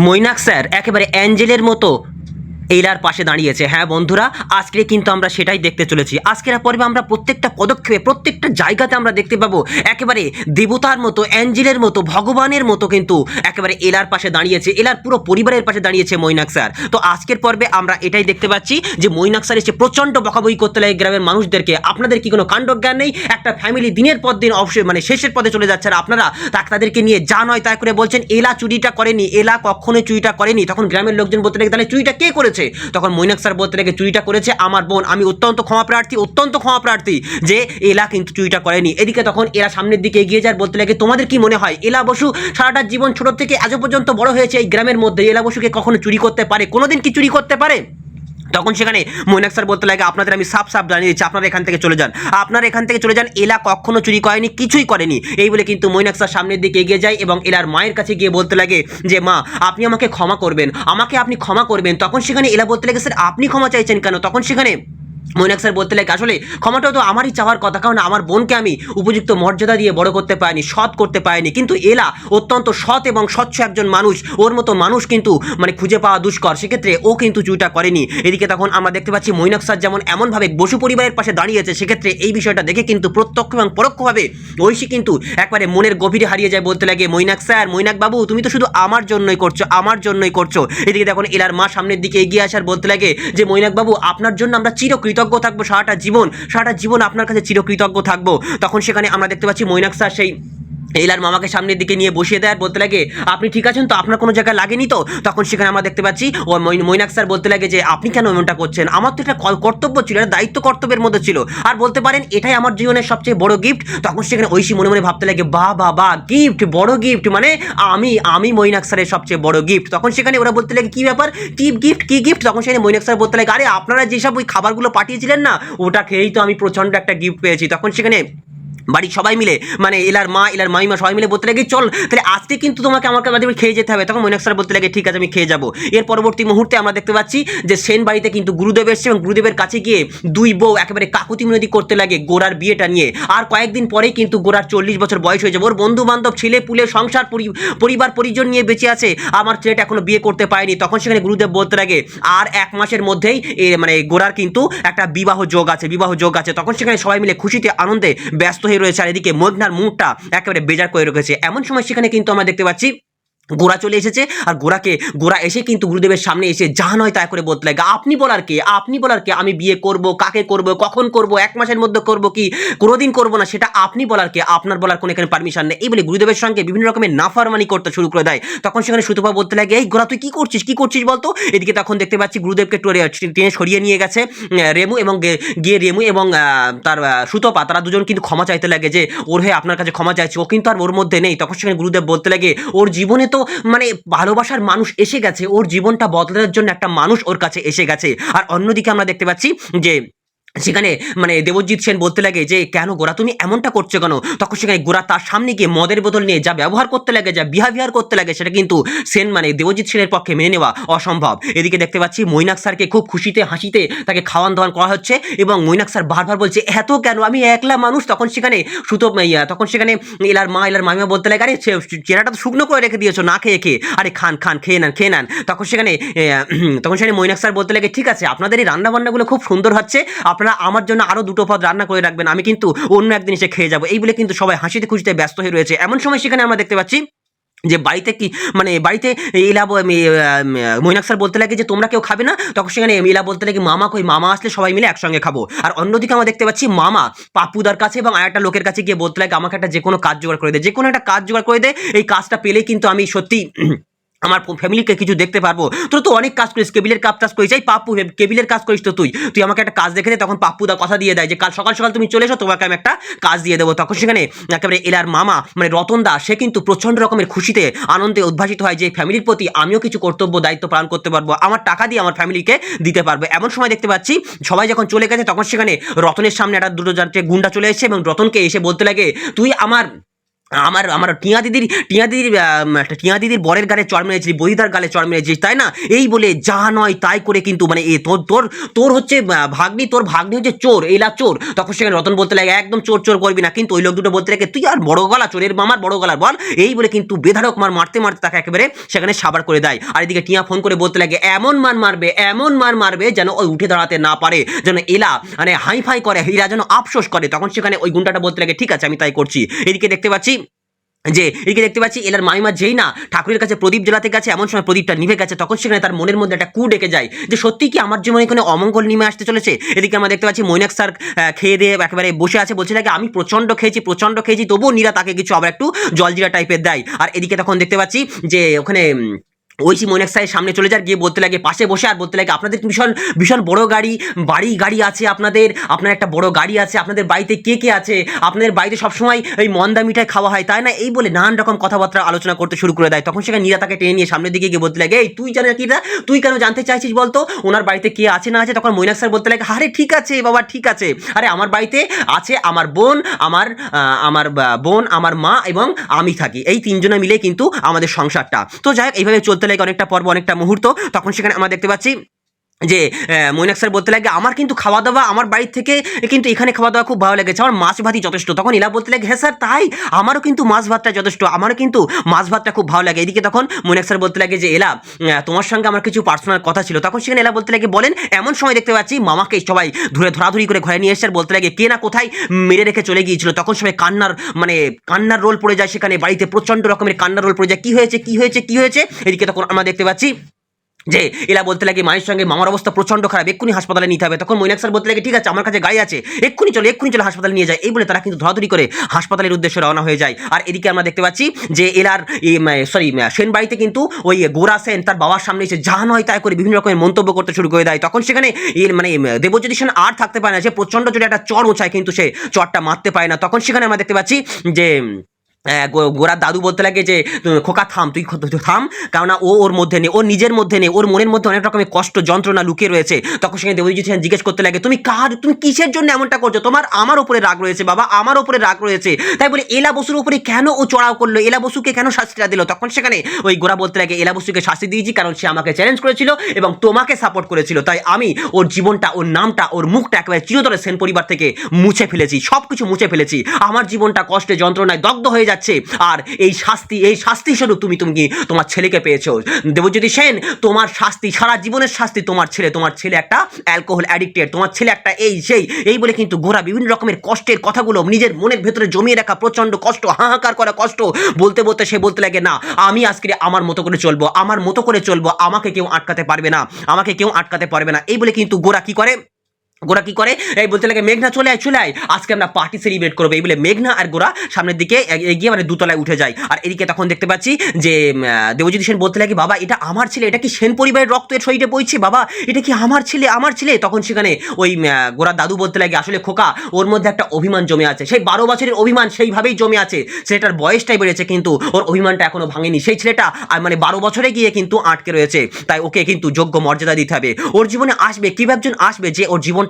Mainak sir একেবারে অ্যাঞ্জেলের মতো এলার পাশে দাঁড়িয়েছে। হ্যাঁ বন্ধুরা, আজকে কিন্তু আমরা সেটাই দেখতে চলেছি। আজকের পর্বে আমরা প্রত্যেকটা পদক্ষেপে প্রত্যেকটা জায়গাতে আমরা দেখতে পাবো একেবারে দেবতার মতো, অ্যাঞ্জেলের মতো, ভগবানের মতো কিন্তু একেবারে এলার পাশে দাঁড়িয়েছে, এলার পুরো পরিবারের পাশে দাঁড়িয়েছে মৈনাক স্যার। তো আজকের পর্বে আমরা এটাই দেখতে পাচ্ছি যে মৈনাক স্যার এসে প্রচণ্ড বকাবকি করতে লাগে গ্রামের মানুষদেরকে। আপনাদের কি কোনো কাণ্ডজ্ঞান নেই? একটা ফ্যামিলি দিনের পর দিন অবশ্যই মানে শেষের পথে চলে যাচ্ছে, আর আপনারা তাদেরকে নিয়ে যা নয় তাই করে বলছেন এলা চুরিটা করেনি, এলা কখনোই চুরিটা করেনি। তখন গ্রামের লোকজন বলতে লাগে তাহলে চুরিটা কে করেছে? তখন মৈনাক স্যার বলতে লাগে চুরিটা করেছে আমার বোন, আমি অত্যন্ত ক্ষমা প্রার্থী যে এলা কিন্তু চুরিটা করেনি। এদিকে তখন এরা সামনের দিকে এগিয়ে যায়, বলতে লাগে তোমাদের কি মনে হয় এলা বসু সারাটা জীবন ছোট থেকে আজ পর্যন্ত বড় হয়েছে এই গ্রামের মধ্যে, এলা বসুকে কখনো চুরি করতে পারে? কোনোদিন কি চুরি করতে পারে? তখন সেখানে মৈনাক স্যার বলতে লাগে আপনাদের আমি সাফ জানিয়ে দিচ্ছি, আপনারা এখান থেকে চলে যান, এলা কখনো চুরি করেনি, কিছুই করেনি। এই বলে কিন্তু মৈনাক স্যার সামনের দিকে এগিয়ে যায় এবং এলার মায়ের কাছে গিয়ে বলতে লাগে যে মা আপনি আমাকে ক্ষমা করবেন, আপনি ক্ষমা করবেন। তখন সেখানে এলা বলতে লাগে স্যার আপনি ক্ষমা চাইছেন কেন? তখন সেখানে মৈনাক স্যার বলতে লাগে আসলে ক্ষমাটাও তো আমারই চাওয়ার কথা, কারণ আমার বোনকে আমি উপযুক্ত মর্যাদা দিয়ে বড় করতে পারিনি, সৎ করতে পারিনি। কিন্তু এলা অত্যন্ত সৎ এবং স্বচ্ছ একজন মানুষ, ওর মতো মানুষ কিন্তু মানে খুঁজে পাওয়া দুষ্কর, সেক্ষেত্রে ও কিন্তু চুরিটা করেনি। এদিকে তখন আমরা দেখতে পাচ্ছি মৈনাক স্যার যেমন এমনভাবে বসু পরিবারের পাশে দাঁড়িয়েছে, সেক্ষেত্রে এই বিষয়টা দেখে কিন্তু প্রত্যক্ষ এবং পরোক্ষভাবে ঐশী কিন্তু একবারে মনের গভীরে হারিয়ে যায়, বলতে লাগে মৈনাক স্যার, মৈনাক বাবু তুমি তো শুধু আমার জন্যই করছো। এদিকে দেখুন এলার মা সামনের দিকে এগিয়ে আসার বলতে লাগে যে মৈনাক বাবু আপনার জন্য আমরা চিরকৃতজ্ঞ থাকবো, সারাটা জীবন আপনার কাছে চিরকৃতজ্ঞ থাকবো। তখন সেখানে আমরা দেখতে পাচ্ছি মৈনাক স্যার সেই এলার মামাকে সামনের দিকে নিয়ে বসিয়ে দেয় আর বলতে লাগে আপনি ঠিক আছেন তো, আপনার কোনো জায়গায় লাগেনি তো? তখন সেখানে আমরা দেখতে পাচ্ছি ও মৈনাক স্যার বলতে লাগে যে আপনি কেন এমনটা করছেন, আমার তো এটা কর্তব্য ছিল, এটা দায়িত্ব কর্তব্যের মধ্যে ছিল, আর বলতে পারেন এটাই আমার জীবনের সবচেয়ে বড় গিফট। তখন সেখানে ঐশী মনে মনে ভাবতে লাগে বাহ গিফট, বড় গিফট, মানে আমি মৈনাক স্যারের সবচেয়ে বড় গিফট। তখন সেখানে ওরা বলতে লাগে কি ব্যাপার, কি গিফট? তখন সেখানে মৈনাক স্যার বলতে লাগে আরে আপনারা যেসব ওই খাবারগুলো পাঠিয়েছিলেন না, ওটা খেয়েই তো আমি প্রচণ্ড একটা গিফট পেয়েছি। তখন সেখানে বাড়ির সবাই মিলে মানে এলার মাইমা সবাই মিলে বলতে লাগে চল তাহলে আজকে কিন্তু তোমাকে আমাকে বাড়ি খেয়ে যেতে হবে। তখন মৈনাক স্যার বলতে লাগে ঠিক আছে আমি খেয়ে যাবো। এর পরবর্তী মুহূর্তে আমরা দেখতে পাচ্ছি যে সেন বাড়িতে কিন্তু গুরুদেব এসছে এবং গুরুদেবের কাছে গিয়ে দুই বউ একেবারে কাকুতি মিনতি করতে লাগে গোরার বিয়েটা নিয়ে। আর কয়েকদিন পরেই কিন্তু গোরার 40 বছর বয়স হয়ে যাবে, ওর বন্ধু বান্ধব ছেলে পুলে সংসার পরিবার পরিজন নিয়ে বেঁচে আছে, আমার ছেলেটা এখনো বিয়ে করতে পারেনি। তখন সেখানে গুরুদেব বলতে লাগে আর 1 মাসের মধ্যেই মানে গোরার কিন্তু একটা বিবাহ যোগ আছে। তখন সেখানে সবাই মিলে খুশিতে আনন্দে ব্যস্ত হয়ে রয়েছে, আর এদিকে মেঘনার মুখটা একেবারে বেজার করে রেখেছে। এমন সময় সেখানে কিন্তু আমরা দেখতে পাচ্ছি গোরা চলে এসেছে, আর গোরা এসে কিন্তু গুরুদেবের সামনে এসে যা নয় তাই করে বলতে লাগে আপনি বলার কে, আমি বিয়ে করব, কাকে করব, কখন করব, 1 মাসের মধ্যে করব কি কোনোদিন করব না, সেটা আপনি বলার কে, আপনার বলার কোনো এখানে পারমিশন নেই। এই বলে গুরুদেবের সঙ্গে বিভিন্ন রকমের নাফরমানি করতে শুরু করে দেয়। তখন সেখানে সুতপা বলতে লাগে এই গোরা তুই কি করছিস বলতো? এদিকে তখন দেখতে পাচ্ছি গুরুদেবকে টেনে সরিয়ে নিয়ে গেছে রেমু এবং রেমু এবং তার সুতপা, তারা দুজন কিন্তু ক্ষমা চাইতে লাগে যে ওর হয়ে আপনার কাছে ক্ষমা চাইছে, ও কিন্তু আর ওর মধ্যে নেই। তখন সেখানে গুরুদেব বলতে লাগে ওর জীবনে তো মানে ভালোবাসার মানুষ এসে গেছে, ওর জীবনটা বদলানোর জন্য একটা মানুষ ওর কাছে এসে গেছে। আর অন্যদিকে আমরা দেখতে পাচ্ছি যে সেখানে মানে দেবজিৎ সেন বলতে লাগে যে কেন গোরা তুমি এমনটা করছো কেন? তখন সেখানে গোরা তার সামনে গিয়ে মদের বোতল নিয়ে যা ব্যবহার করতে লাগে, যা বিহেভিয়ার করতে লাগে, সেটা কিন্তু সেন মানে দেবজিৎ সেনের পক্ষে মেনে নেওয়া অসম্ভব। এদিকে দেখতে পাচ্ছি মৈনাক স্যারকে খুব খুশিতে হাসিতে তাকে খাওয়ান দাওয়ান করা হচ্ছে এবং মৈনাক স্যার বারবার বলছে এত কেন, আমি একলা মানুষ। তখন সেখানে এলার মাইমা বলতে লাগে আরে চেহারাটা তো শুকনো করে রেখে দিয়েছো না খেয়ে, আরে খান খেয়ে নেন। তখন সেখানে মৈনাক স্যার বলতে লাগে ঠিক আছে আপনাদের এই রান্না বান্নাগুলো খুব সুন্দর হচ্ছে, আপনারা আমার জন্য আরো 2টো পদ রান্না করে রাখবেন, আমি কিন্তু অন্য একদিন এসে খেয়ে যাবো। এই বলে কিন্তু সবাই হাসিতে খুশিতে ব্যস্ত হয়ে রয়েছে। এমন সময় সেখানে আমরা দেখতে পাচ্ছি যে বাড়িতে এলা মৈনাক স্যার বলতে লাগে যে তোমরা কেউ খাবে না? তখন সেখানে এলা বলতে লাগে মামা কই, মামা আসলে সবাই মিলে একসঙ্গে খাবো। আর অন্যদিকে আমরা দেখতে পাচ্ছি মামা পাপ্পুদার কাছে এবং আরেকটা লোকের কাছে গিয়ে বলতে লাগে আমাকে একটা যে কোনো কাজ জোগাড় করে দে, এই কাজটা পেলেই কিন্তু আমি সত্যি আমার ফ্যামিলিকে কিছু দেখতে পারবো। তোর তো অনেক কাজ করিস, কেবিলের কাজ করিস, এই পাপ্পু কেবিলের কাজ করিস তো তুই আমাকে একটা কাজ দেখে দে। তখন পাপ্পুদা কথা দিয়ে দেয় যে কাল সকাল তুমি চলে এসো, তোমাকে আমি একটা কাজ দিয়ে দেবো। তখন সেখানে একেবারে এলার মামা মানে রতন দা সে কিন্তু প্রচণ্ড রকমের খুশিতে আনন্দে উদ্ভাসিত হয় যে ফ্যামিলির প্রতি আমিও কিছু কর্তব্য দায়িত্ব পালন করতে পারবো, আমার টাকা দিয়ে আমার ফ্যামিলিকে দিতে পারবো। এমন সময় দেখতে পাচ্ছি সবাই যখন চলে গেছে তখন সেখানে রতনের সামনে একটা 2টো গুন্ডা চলে এসেছে এবং রতনকে এসে বলতে লাগে তুই আমার আমার আমার টিয়া দিদির বরের গালে চড় মেরেছিস, বহিদার গালে চড় মেরেছিস, তাই না? এই বলে যা নয় তাই করে কিন্তু মানে এ তোর তোর তোর হচ্ছে তোর ভাগ্নি হচ্ছে চোর, এলা চোর। তখন সেখানে রতন বলতে লাগে একদম চোর চোর করবি না, কিন্তু ওই লোক দুটো বলতে লাগে তুই আর বড় গলা চোরের মামার বড় গলার বল। এই বলে কিন্তু বেধারক মারতে মারতে তাকে একেবারে সেখানে সাবার করে দেয়। আর এদিকে টিয়া ফোন করে বলতে লাগে এমন মার মারবে যেন ওই উঠে দাঁড়াতে না পারে, যেন এলা মানে হাই ফাই করে, এরা যেন আফসোস করে। তখন সেখানে ওই গুন্ডাটা বলতে লাগে ঠিক আছে আমি তাই করছি। এদিকে দেখতে পাচ্ছি এলার মামিমা যেই না ঠাকুরের কাছে প্রদীপ জ্বালাতে গেছে, এমন সময় প্রদীপটা নিভে গেছে। তখন সেখানে তার মনের মধ্যে একটা কু ডেকে যায় যে সত্যি কি আমার জীবনে কোনো অমঙ্গল নেমে আসতে চলেছে। এদিকে আমরা দেখতে পাচ্ছি মৈনাক স্যার খেয়ে দিয়ে একেবারে বসে আছে, বলছে লাগে আমি প্রচন্ড খেয়েছি, তবুও নীরা তাকে কিছু আবার একটু জলজিরা টাইপের দেয়। আর এদিকে তখন দেখতে পাচ্ছি যে ওখানে ঐশী মৈনাক স্যারের সামনে চলে যায়, গিয়ে বলতে লাগে পাশে বসে আর বলতে লাগে আপনাদের ভীষণ ভীষণ বড় গাড়ি আছে, আপনার একটা বড় গাড়ি আছে, আপনাদের বাড়িতে কে আছে, আপনাদের বাড়িতে সবসময় ওই মন্দা মিঠাই খাওয়া হয় তাই না? এই বলে নানান রকম কথাবার্তা আলোচনা করতে শুরু করে দেয়। তখন সেখানে নীরা তাকে টেনে নিয়ে সামনের দিকে গিয়ে বলতে লাগে এই তুই জানিস কি না, তুই কেন জানতে চাইছিস বলতো ওনার বাড়িতে কে আছে না আছে? তখন মৈনাক স্যার বলতে লাগে আরে ঠিক আছে বাবা ঠিক আছে, আরে আমার বাড়িতে আছে আমার বোন, আমার মা এবং আমি থাকি, এই তিনজনে মিলে কিন্তু আমাদের সংসারটা। তো যাই হোক এইভাবে চলতে লাগে অনেকটা পর্ব, অনেকটা মুহূর্ত। তখন সেখানে আমরা দেখতে পাচ্ছি যে মৈনাক স্যার বলতে লাগে আমার কিন্তু খাওয়া দাওয়া আমার বাড়ির থেকে কিন্তু এখানে খাওয়া দাওয়া খুব ভালো লেগেছে, আমার মাছ ভাতই যথেষ্ট। তখন এলা বলতে লাগে হ্যাঁ স্যার তাই, আমারও কিন্তু মাছ ভাতটা যথেষ্ট, আমারও কিন্তু মাছ ভাতটা খুব ভালো লাগে। এদিকে তখন মৈনাক স্যার বলতে লাগে যে এলা তোমার সঙ্গে আমার কিছু পার্সোনাল কথা ছিল। তখন সেখানে এলা বলতে লাগে বলেন। এমন সময় দেখতে পাচ্ছি মামাকে সবাই ধরাধরি করে ঘরে নিয়ে এসে আর বলতে লাগে কে না কোথায় মেরে রেখে চলে গিয়েছিল। তখন সবাই কান্নার রোল পড়ে যায়, সেখানে বাড়িতে প্রচন্ড রকমের কান্নার রোল পড়ে যায়, কি হয়েছে। এদিকে তখন আমরা দেখতে পাচ্ছি যে এলা বলতে লাগে মায়ের সঙ্গে মামার অবস্থা প্রচন্ড খারাপ, এক্ষুনি হাসপাতালে নিতে হবে। তখন মৈনাক স্যার বলতে লাগে ঠিক আছে আমার কাছে গাড়ি আছে, এক্ষুনি চলো হাসপাতালে নিয়ে যায়। এই বলে তারা কিন্তু ধরাধরি করে হাসপাতালের উদ্দেশ্যে রওনা হয়ে যায়। আর এদিকে আমরা দেখতে পাচ্ছি যে এলার সেন বাড়িতে কিন্তু ওই গোরা সেন তার বাবার সামনে এসে যা নয় তাই করে বিভিন্ন রকমের মন্তব্য করতে শুরু করে দেয়। তখন সেখানে দেবজ্যোতি সেন আর থাকতে পারে না, সে প্রচন্ড জোরে একটা চর ওছায়, কিন্তু সে চরটা মারতে পারে না। তখন সেখানে আমরা দেখতে পাচ্ছি যে গোরার দাদু বলতে লাগে যে খোকা থাম, তুই থাম, কারণ ও ওর মধ্যে নেই, ওর নিজের মধ্যে নেই, ওর মনের মধ্যে অনেক রকমের কষ্ট যন্ত্রণা লুকিয়ে রয়েছে। তখন সেখানে দেবজিৎ সেন জিজ্ঞেস করতে লাগে তুমি কিসের জন্য এমনটা করছো, তোমার আমার উপরে রাগ রয়েছে বাবা, আমার উপরে রাগ রয়েছে, তাই বলে এলা বসুর উপরে কেন ও চড়াও করলো, এলা বসুকে কেন শাস্তিটা দিল? তখন সেখানে ওই গোরা বলতে লাগে এলা বসুকে শাস্তি দিয়েছি কারণ সে আমাকে চ্যালেঞ্জ করেছিল এবং তোমাকে সাপোর্ট করেছিল, তাই আমি ওর জীবনটা, ওর নামটা, ওর মুখটা একেবারে চিরতরে সেন পরিবার থেকে মুছে ফেলেছি, সবকিছু মুছে ফেলেছি, আমার জীবনটা কষ্টে যন্ত্রণায় দগ্ধ হয়ে যাচ্ছে। আর এই শাস্তি স্বরূপ তুমি তোমার ছেলেকে পেয়েছো। দেবজ্যোতি সেন তোমার শাস্তি, সারা জীবনের শাস্তি তোমার ছেলে একটা অ্যালকোহল অ্যাডিক্টেড, তোমার ছেলে একটা এই বলে কিন্তু গোরা বিভিন্ন রকমের কষ্টের কথাগুলো নিজের মনের ভেতরে জমিয়ে রাখা প্রচন্ড কষ্ট, হাহাকার করা কষ্ট বলতে সে বলতে লাগে না আমি আজকে আমার মতো করে চলবো, আমাকে কেউ আটকাতে পারবে না। এই বলে কিন্তু গোরা কি করে এই বলতে লাগে মেঘনা চলে আয়, আজকে আমরা পার্টি সেলিব্রেট করবো। এই বলে মেঘনা আর গোরা সামনের দিকে এগিয়ে মানে দুতলায় উঠে যায়। আর এদিকে তখন দেখতে পাচ্ছি যে দেবজ্যোতি সেন বলতে লাগে বাবা এটা আমার ছেলে, এটা কি সেন পরিবারের রক্ত এর শরীরে বইছে বাবা, এটা কি আমার ছেলে। তখন সেখানে ওই গোরা দাদু বলতে লাগে আসলে খোকা ওর মধ্যে একটা অভিমান জমে আছে, সেই 12 বছরের অভিমান সেইভাবেই জমে আছে, ছেলেটার বয়সটাই বেড়েছে কিন্তু ওর অভিমানটা এখনো ভাঙেনি, সেই ছেলেটা মানে 12 বছরে গিয়ে কিন্তু আটকে রয়েছে, তাই ওকে কিন্তু যোগ্য মর্যাদা দিতে হবে। ওর জীবনে আসবে কি একজন আসবে যে ওর জীবনটাকে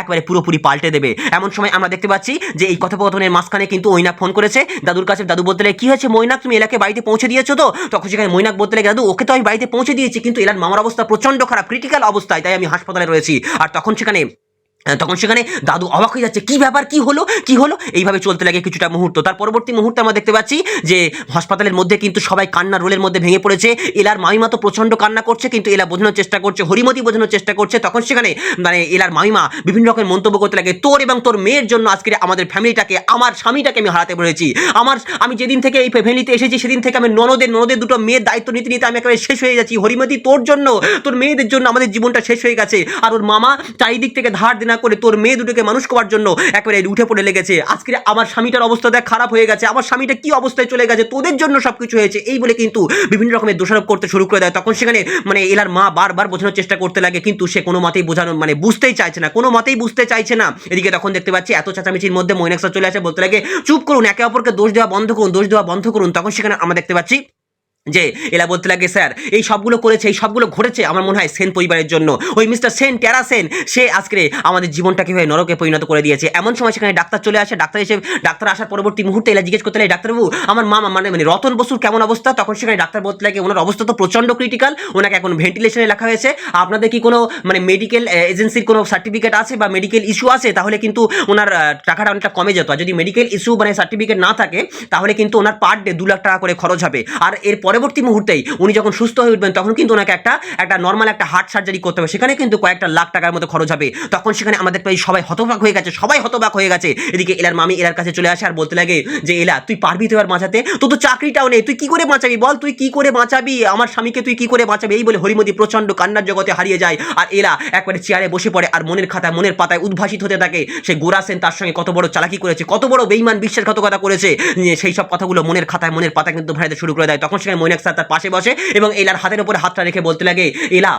একবারে পুরোপুরি পাল্টে দেবে। এমন সময় আমরা দেখতে পাচ্ছি যে এই কথোপকথনের মাঝখানে কিন্তু মৈনাক ফোন করেছে দাদুর কাছে। দাদু বলতে লাগে কি হয়েছে মৈনাক, তুমি এলাকে বাড়িতে পৌঁছে দিয়েছো তো? তখন সেখানে মৈনাক বলতে লাগে দাদু ওকে তো আমি বাড়িতে পৌঁছে দিয়েছি, কিন্তু এলার মামার অবস্থা প্রচন্ড খারাপ, ক্রিটিক্যাল অবস্থায়, তাই আমি হাসপাতালে রয়েছি। আর তখন সেখানে দাদু অবাক হয়ে যাচ্ছে, কি ব্যাপার, কি হলো। এইভাবে চলতে লাগে কিছুটা মুহূর্ত। তার পরবর্তী মুহূর্তে আমরা দেখতে পাচ্ছি যে হাসপাতালের মধ্যে কিন্তু সবাই কান্নার রোলের মধ্যে ভেঙে পড়েছে। এলার মামিমা তো প্রচন্ড কান্না করছে, কিন্তু এলা বোঝানোর চেষ্টা করছে, হরিমতি বোঝানোর চেষ্টা করছে। তখন সেখানে মানে এলার মামিমা বিভিন্ন রকমের মন্তব্য করতে লাগে তোর এবং তোর মেয়ের জন্য আজকে আমাদের ফ্যামিলিটাকে, আমার স্বামীটাকে আমি হারাতে পেরেছি। আমি যেদিন থেকে এই ফ্যামিলিতে এসেছি সেদিন থেকে আমি ননদের দুটো মেয়ের দায়িত্ব নিতে আমি একেবারে শেষ হয়ে যাচ্ছি। হরিমতি তোর জন্য, তোর মেয়েদের জন্য আমাদের জীবনটা শেষ হয়ে গেছে। আর ওর মামা চারিদিক থেকে ধার না করে তোর মেয়ে দুটোকে মানুষ করার জন্য একেবারে উঠে পড়ে লেগেছে। আজকে আমার স্বামীটার অবস্থা দেখ খারাপ হয়ে গেছে, আমার স্বামীটা কি অবস্থায় চলে গেছে, তোদের জন্য সবকিছু হয়েছে। এই বলে কিন্তু বিভিন্ন রকমের দোষারোপ করতে শুরু করে দেয়। তখন সেখানে মানে এলার মা বারবার বোঝানোর চেষ্টা করতে লাগে, কিন্তু সে কোনো মতেই বুঝতেই চাইছে না। এদিকে তখন দেখতে পাচ্ছি এত চেঁচামেচির মধ্যে মৈনাক স্যার চলে আসে, বলতে লাগে চুপ করুন, একে অপরকে দোষ দেওয়া বন্ধ করুন। তখন সেখানে আমরা দেখতে পাচ্ছি যে এলা বলতে লাগে স্যার এই সবগুলো করেছে, এই সবগুলো ঘটেছে আমার মনে হয় সেন পরিবারের জন্য। ওই মিস্টার সেন, টেরা সেন, সে আজকে আমাদের জীবনটা কিভাবে নরকে পরিণত করে দিয়েছে। এমন সময় সেখানে ডাক্তার চলে আসে। ডাক্তার আসার পরবর্তী মুহূর্তে এলা জিজ্ঞেস করতে লাগে, ডাক্তারবাবু আমার মা মানে মানে রতন বসুর কেমন অবস্থা? তখন সেখানে ডাক্তার বলতে লাগে ওনার অবস্থা তো প্রচন্ড ক্রিটিক্যাল, ওনাকে এখন ভেন্টিলেশনে রাখা হয়েছে। আপনাদের কি কোনো মানে মেডিকেল এজেন্সির কোনো সার্টিফিকেট আছে বা মেডিকেল ইস্যু আছে? তাহলে কিন্তু ওনার টাকাটা অনেকটা কমে যেত। আর যদি মেডিকেল ইস্যু মানে সার্টিফিকেট না থাকে তাহলে কিন্তু ওনার পার ডে 2 লাখ টাকা করে খরচ হবে। আর এর পরবর্তী মুহূর্তেই উনি যখন সুস্থ হয়ে উঠবেন তখন কিন্তু ওনাকে একটা নর্মাল একটা হার্ট সার্জারি করতে হবে, সেখানে কিন্তু কয়েকটা লাখ টাকার মতো খরচ হবে। তখন সেখানে আমাদের প্রায় সবাই হতবাক হয়ে গেছে, সবাই হতবাক হয়ে গেছে। এদিকে এলার মামি এলার কাছে চলে আসে আর বলতে লাগে যে এলা তুই পারবি তো এবার বাঁচাতে? তোর তো চাকরিটাও নেই, তুই কি করে বাঁচাবি বল? তুই কি করে বাঁচাবি আমার স্বামীকে? তুই কি করে বাঁচাবি? এই বলে হরিমতি প্রচন্ড কান্নার জগতে হারিয়ে যায়। আর এলা একবারে চেয়ারে বসে পড়ে আর মনের খাতায় মনের পাতায় উদ্ভাসিত হতে থাকে সে গোরা সেন তার সঙ্গে কত বড় চালাকি করেছে, কত বড় বেঈমান বিশ্বাসঘাতকতা করেছে। সেই সব কথাগুলো মনের খাতায় মনের পাতায় কিন্তু ভরাইতে শুরু করে দেয়। তখন সেখানে মৈনাক স্যার তার পাশে বসে এবং এলার হাতের উপরে হাতটা রেখে বলতে লাগে, এলা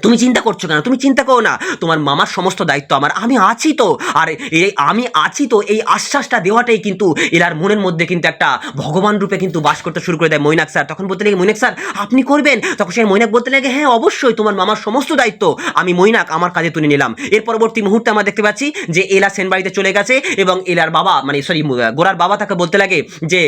তুমি চিন্তা করছো কেন? তুমি চিন্তা করো না, তোমার মামার সমস্ত দায়িত্ব আমার, আমি আছি তো। আর এই আমি আছি তো, এই আশ্বাসটা দেওয়াটাই কিন্তু এলার মনের মধ্যে কিন্তু একটা ভগবান রূপে কিন্তু বাস করতে শুরু করে দেয় মৈনাক স্যার। তখন বলতে লাগে মৈনাক স্যার আপনি করবেন? তখন সে মৈনাক বলতে লাগে হ্যাঁ অবশ্যই, তোমার মামার সমস্ত দায়িত্ব আমি মৈনাক আমার কাজে তুলে নিলাম। এর পরবর্তী মুহূর্তে আমরা দেখতে পাচ্ছি যে এলা সেন বাড়িতে চলে গেছে এবং এলার বাবা মানে সরি গোরার বাবা তাকে বলতে লাগে যে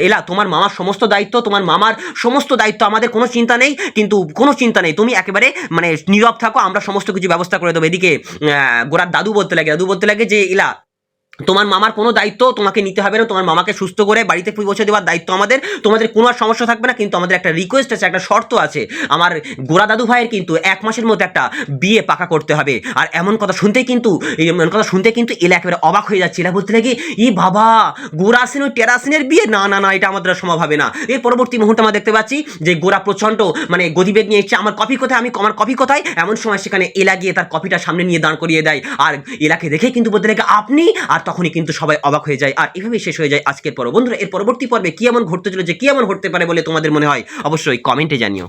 এলা তোমার মামার সমস্ত দায়িত্ব, তোমার মামার সমস্ত দায়িত্ব, আমাদের কোনো চিন্তা নেই, কিন্তু কোনো চিন্তা নেই, তুমি একেবারে মানে নীরব থাকো, আমরা সমস্ত কিছু ব্যবস্থা করে দেবো। এদিকে গোরার দাদু বলতে লাগে যে ইলা তোমার মামার কোনো দায়িত্ব তোমাকে নিতে হবে না, তোমার মামাকে সুস্থ করে বাড়িতে পৌঁছে দেওয়ার দায়িত্ব আমাদের, তোমাদের কোনো আর সমস্যা থাকবে না। কিন্তু আমাদের একটা রিকোয়েস্ট আছে, একটা শর্ত আছে, আমার গোরা দাদু ভাইয়ের কিন্তু 1 মাসের মধ্যে একটা বিয়ে পাকা করতে হবে। আর এমন কথা শুনতে কিন্তু এলা একেবারে অবাক হয়ে যাচ্ছে। এলা বলতে লাগে ই বাবা, গোরা সেন ওই টেরা সেনের বিয়ে? না না না, এটা আমাদের সম্ভব হবে না। এর পরবর্তী মুহূর্তে আমরা দেখতে পাচ্ছি যে গোরা প্রচন্ড মানে গতিবেগ নিয়ে এসছে, আমার কফি কোথায়, আমার কফি কোথায়? এমন সময় সেখানে এলা গিয়ে তার কফিটা সামনে নিয়ে দাঁড় করিয়ে দেয় আর এলাকে দেখে কিন্তু বলতে লাগে আপনি? আর তখনই কিন্তু সবাই অবাক হয়ে যায়। আর এভাবেই শেষ হয়ে যায় আজকের পর্ব। বন্ধুরা এর পরবর্তী পর্বে কি এমন ঘটতে চলেছে, কি এমন ঘটতে পারে বলে তোমাদের মনে হয় অবশ্যই কমেন্টে জানিও।